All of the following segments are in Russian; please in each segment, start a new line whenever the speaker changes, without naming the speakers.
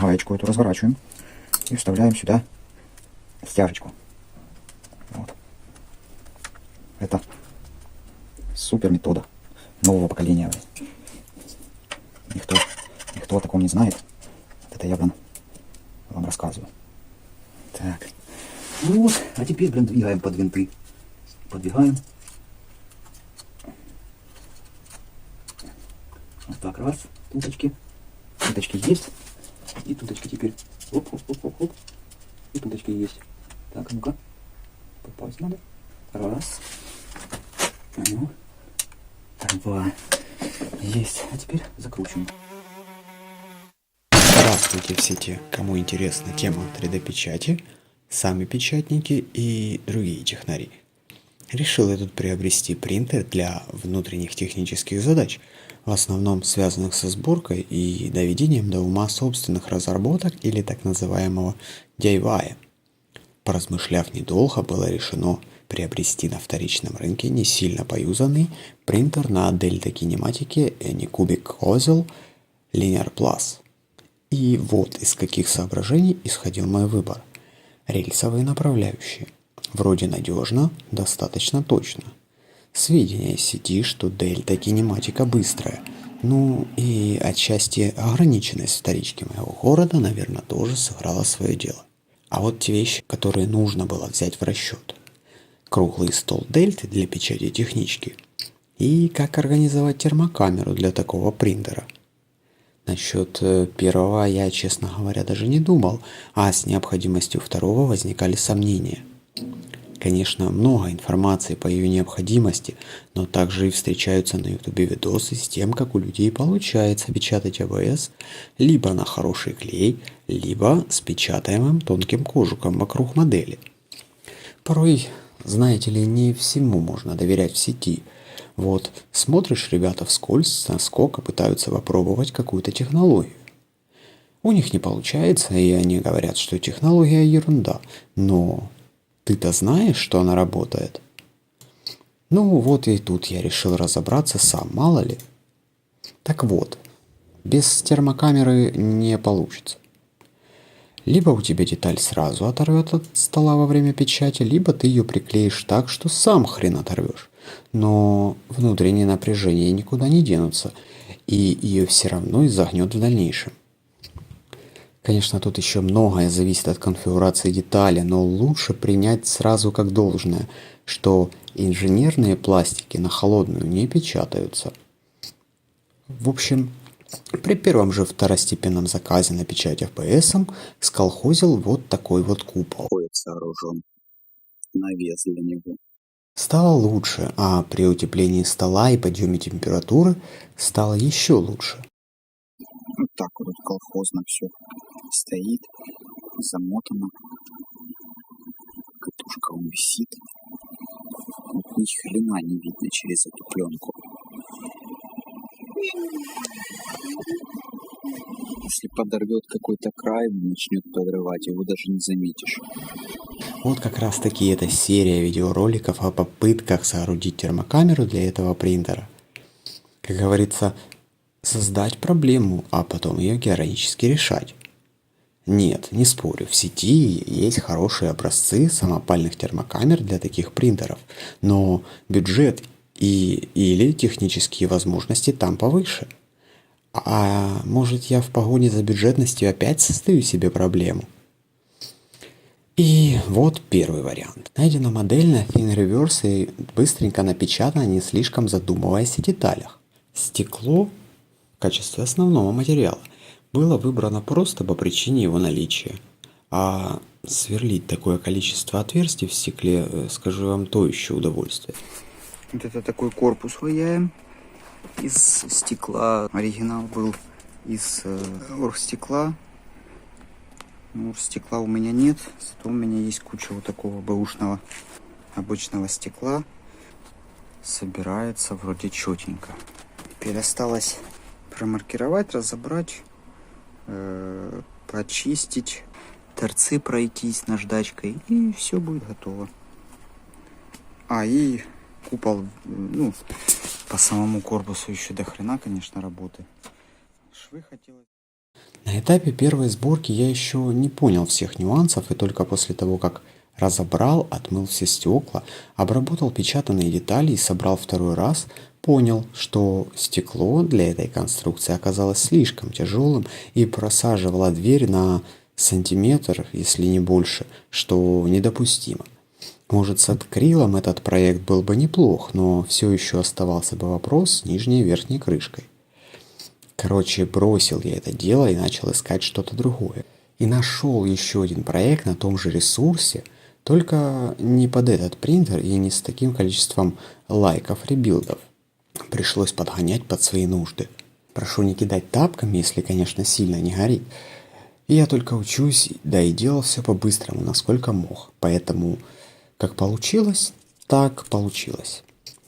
гаечку эту разворачиваем и вставляем сюда стяжечку. Вот. Это супер метода нового поколения. Никто о таком не знает. Это я вам рассказываю. Так. Вот. А теперь, двигаем под винты. Подвигаем. Вот так, раз. Туточки. Туточки есть. И туточки теперь. Оп. И туточки есть. Так, а ну-ка. Попасть надо. Раз. Ну. Два. Есть. А теперь закручиваем.
Здравствуйте все те, кому интересна тема 3D-печати, сами печатники и другие технари. Решил я тут приобрести принтер для внутренних технических задач, в основном связанных со сборкой и доведением до ума собственных разработок или так называемого DIY. Поразмышляв недолго, было решено приобрести на вторичном рынке не сильно поюзанный принтер на Delta кинематике Anycubic Cozal Linear Plus. И вот из каких соображений исходил мой выбор. Рельсовые направляющие. Вроде надежно, достаточно точно. Сведения из сети, что Дельта кинематика быстрая. Ну и отчасти ограниченность вторички моего города, наверное, тоже сыграла свое дело. А вот те вещи, которые нужно было взять в расчет. Круглый стол Дельты для печати технички. И как организовать термокамеру для такого принтера. Насчет первого я, честно говоря, даже не думал, а с необходимостью второго возникали сомнения. Конечно, много информации по ее необходимости, но также и встречаются на ютубе видосы с тем, как у людей получается печатать АБС либо на хороший клей, либо с печатаемым тонким кожухом вокруг модели. Порой, знаете ли, не всему можно доверять в сети. Вот, смотришь, ребята вскользь, насколько пытаются попробовать какую-то технологию. У них не получается, и они говорят, что технология ерунда, но ты-то знаешь, что она работает? Ну вот и тут я решил разобраться сам, мало ли. Так вот, без термокамеры не получится. Либо у тебя деталь сразу оторвет от стола во время печати, либо ты ее приклеишь так, что сам хрен оторвешь. Но внутренние напряжения никуда не денутся, и ее все равно изогнет в дальнейшем. Конечно, тут еще многое зависит от конфигурации детали, но лучше принять сразу как должное, что инженерные пластики на холодную не печатаются. В общем, при первом же второстепенном заказе на печать FPS сколхозил вот такой вот купол.
Сооружен навес для него.
Стало лучше, а при утеплении стола и подъеме температуры стало еще лучше.
Вот так вот колхозно все стоит, замотано. Катушка он висит. Вот ни хрена не видно через эту пленку. Если подорвет какой-то край, начнет подрывать, его даже не заметишь.
Вот как раз таки эта серия видеороликов о попытках соорудить термокамеру для этого принтера. Как говорится, создать проблему, а потом ее героически решать. Нет, не спорю, в сети есть хорошие образцы самопальных термокамер для таких принтеров, но бюджет или технические возможности там повыше. А может, я в погоне за бюджетностью опять создаю себе проблему? И вот первый вариант. Найдена модель на Thingiverse и быстренько напечатана, не слишком задумываясь о деталях. Стекло в качестве основного материала было выбрано просто по причине его наличия. А сверлить такое количество отверстий в стекле, скажу вам, то еще удовольствие.
Вот это такой корпус ваяем из стекла. Оригинал был из оргстекла. Стекла у меня нет, зато у меня есть куча вот такого бэушного обычного стекла. Собирается вроде четенько. Теперь осталось промаркировать, разобрать, почистить, торцы пройтись наждачкой, и все будет готово. И купол, по самому корпусу еще до хрена, конечно, работы. Швы хотелось.
На этапе первой сборки я еще не понял всех нюансов, и только после того, как разобрал, отмыл все стекла, обработал печатанные детали и собрал второй раз, понял, что стекло для этой конструкции оказалось слишком тяжелым и просаживало дверь на сантиметр, если не больше, что недопустимо. Может, с акрилом этот проект был бы неплох, но все еще оставался бы вопрос с нижней и верхней крышкой. Короче, бросил я это дело и начал искать что-то другое. И нашел еще один проект на том же ресурсе, только не под этот принтер и не с таким количеством лайков ребилдов. Пришлось подгонять под свои нужды. Прошу не кидать тапками, если, конечно, сильно не горит. И я только учусь, да и делал все по-быстрому, насколько мог. Поэтому, как получилось, так получилось.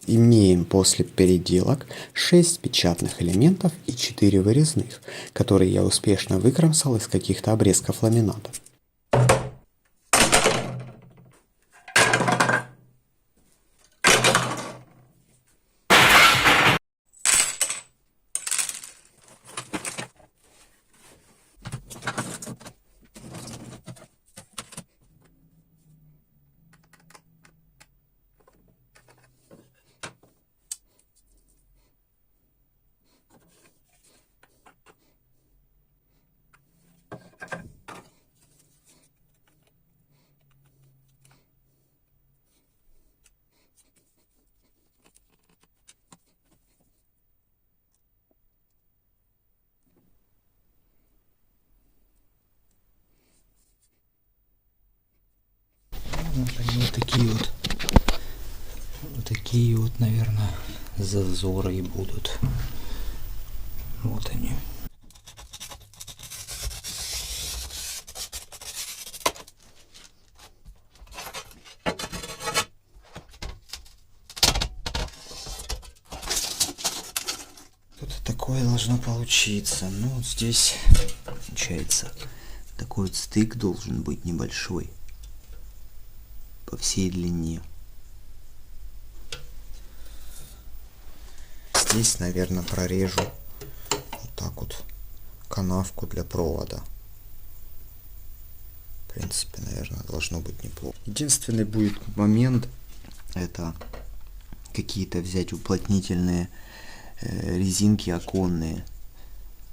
Имеем после переделок 6 печатных элементов и 4 вырезных, которые я успешно выкромсал из каких-то обрезков ламината.
Вот они вот такие вот, наверное, зазоры и будут. Вот они. Что-то такое должно получиться. Ну, вот здесь получается такой вот стык должен быть небольшой по всей длине.
Здесь, наверное, прорежу вот так вот канавку для провода. В принципе, наверное, должно быть неплохо. Единственный будет момент — это какие-то взять уплотнительные резинки оконные.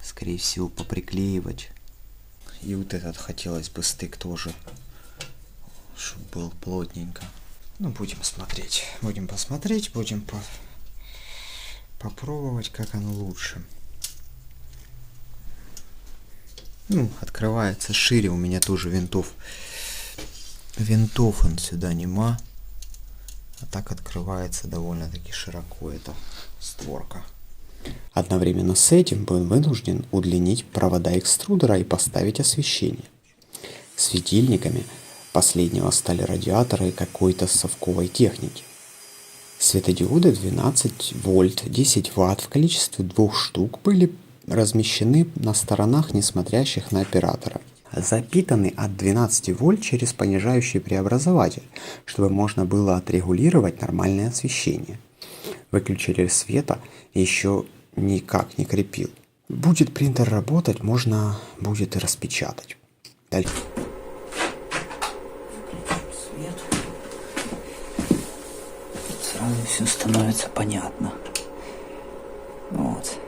Скорее всего, поприклеивать. И вот этот хотелось бы стык тоже, чтобы был плотненько. Ну, будем смотреть. Будем посмотреть, будем попробовать, как оно лучше. Ну, открывается шире. У меня тоже винтов он сюда нема. А так открывается довольно-таки широко эта створка. Одновременно с этим был вынужден удлинить провода экструдера и поставить освещение. Светильниками последнего стали радиаторы какой-то совковой техники. Светодиоды 12 вольт, 10 ватт в количестве 2 штук были размещены на сторонах, не смотрящих на оператора. Запитаны от 12 вольт через понижающий преобразователь, чтобы можно было отрегулировать нормальное освещение. Выключатель света еще никак не крепил. Будет принтер работать, можно будет и распечатать. Дальше.
Свет. Сразу все становится понятно. Вот,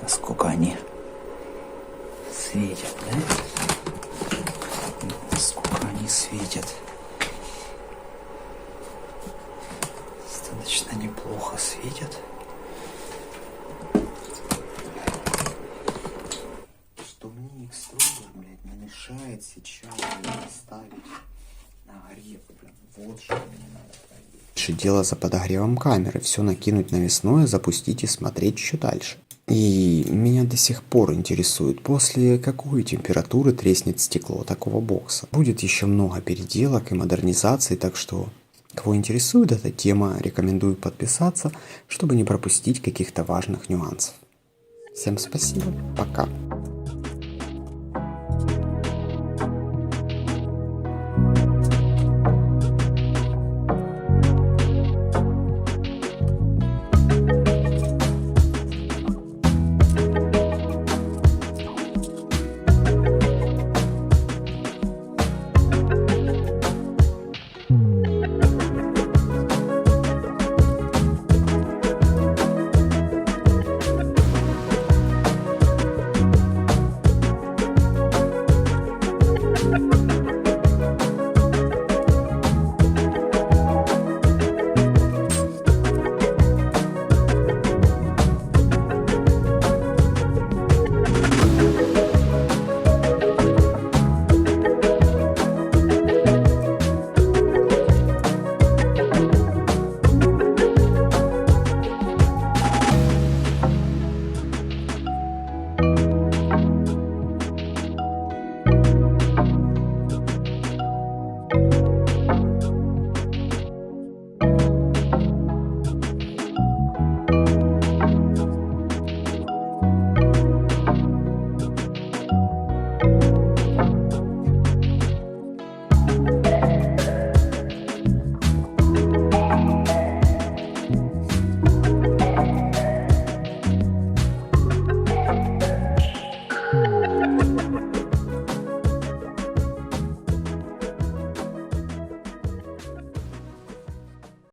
насколько они светят, да? Насколько они светят. Достаточно неплохо светят.
Что мне экструдер, блядь, не мешает сейчас ставить нагрев, блин. Вот что мне надо проверить. Дело за подогревом камеры. Все накинуть навесное, запустить и смотреть еще дальше. И меня до сих пор интересует, после какой температуры треснет стекло такого бокса. Будет еще много переделок и модернизаций, так что, кого интересует эта тема, рекомендую подписаться, чтобы не пропустить каких-то важных нюансов. Всем спасибо, пока.